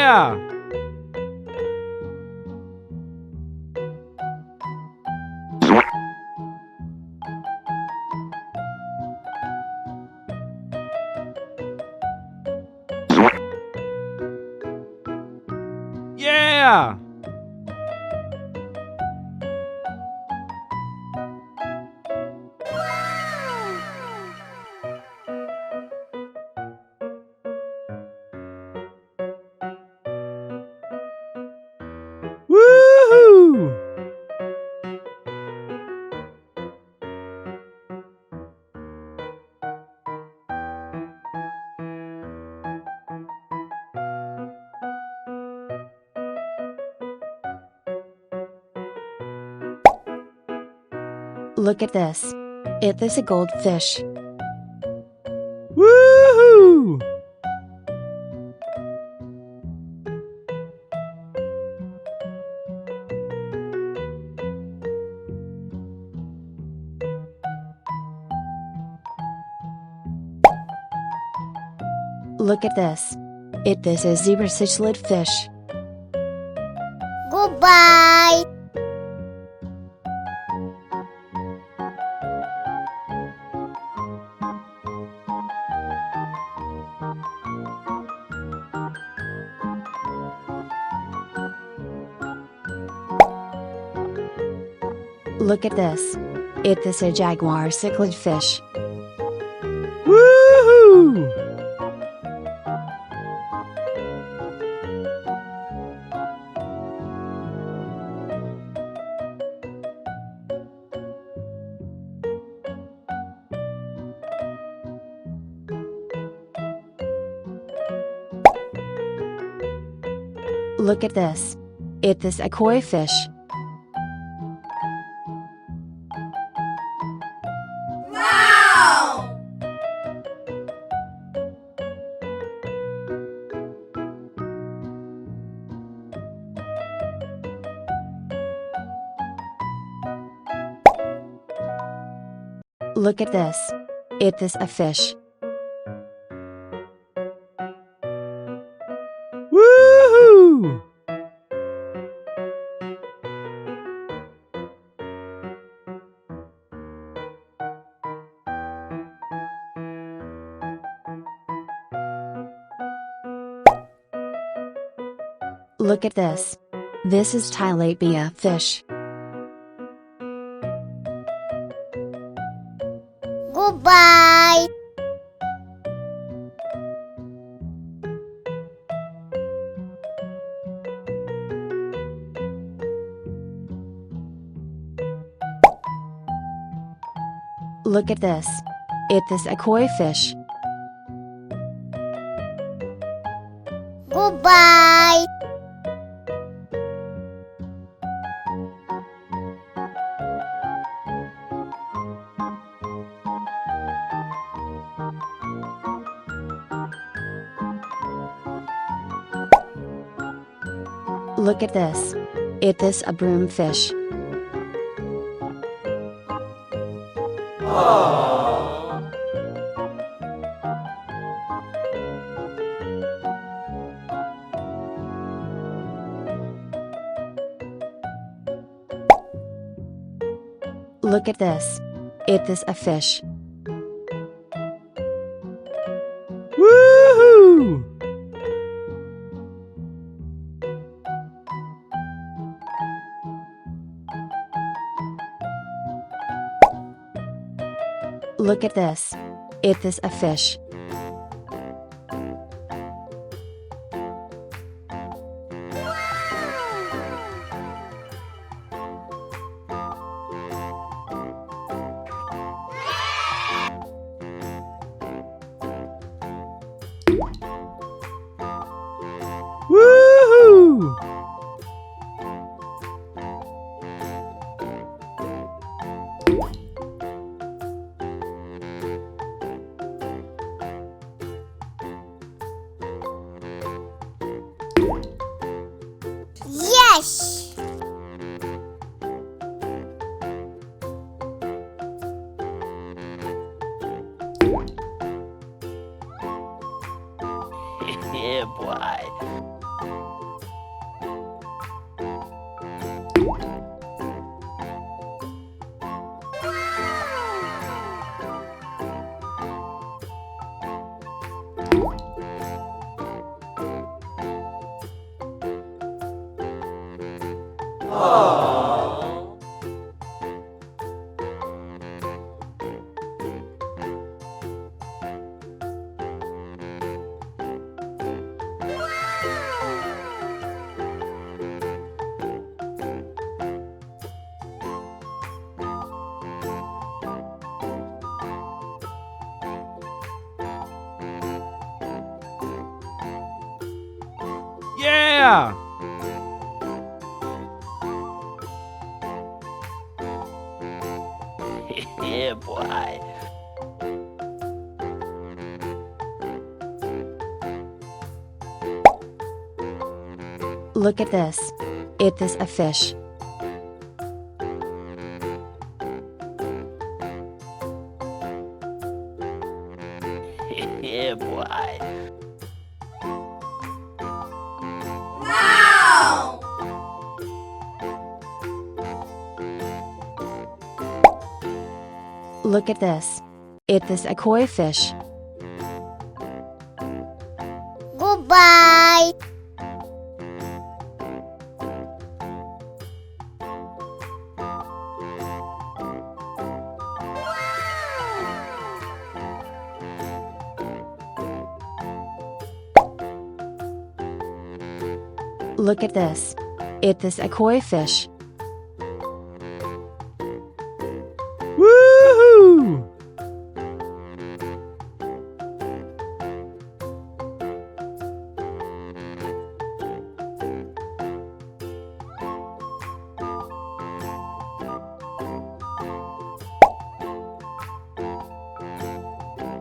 Yeah! Yeah! Woohoo! Look at this. It is a goldfish. Woohoo! Look at this. It is a zebra cichlid fish. Goodbye. Look at this. It is a jaguar cichlid fish. Woohoo! Look at this. It is a koi fish. Wow! Look at this. It is a fish. Woohoo! Look at this. This is tilapia fish. Goodbye. Look at this. It is a koi fish. Goodbye. Look at this. It is a broom fish. Look at this. It is a fish. Woohoo! Look at this. It is a fish. Woohoo! Yes! Yeah, boy. Yeah! Yeah, boy. Look at this. It is a fish. Yeah, boy. Look at this. It is a koi fish. Goodbye. Look at this. It is a koi fish. Woohoo!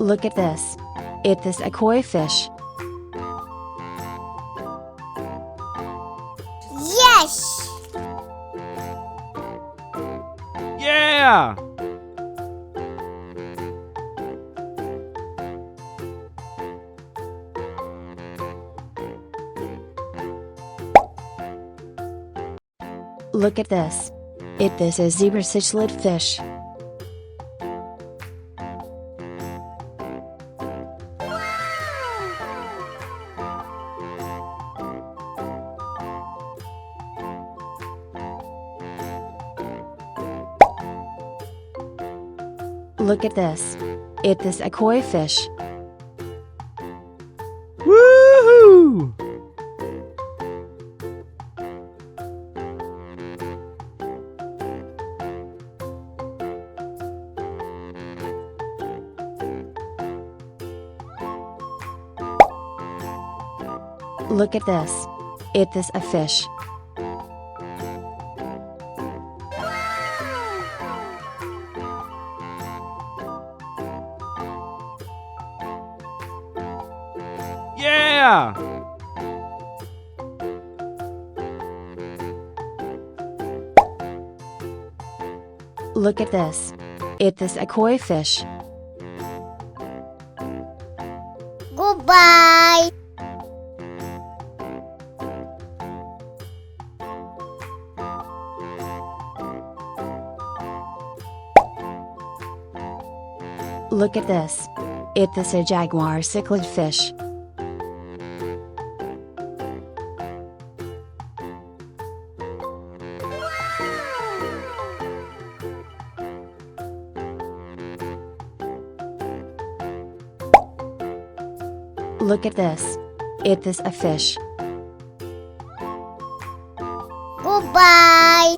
Look at this. It is a koi fish. Yes. Yeah! Look at this. It is a zebra cichlid fish. Look at this. It is a koi fish. Woohoo! Look at this. It is a fish. Yeah! Look at this. It is a koi fish. Goodbye. Look at this. It is a jaguar cichlid fish. Look at this. It is a fish. Goodbye.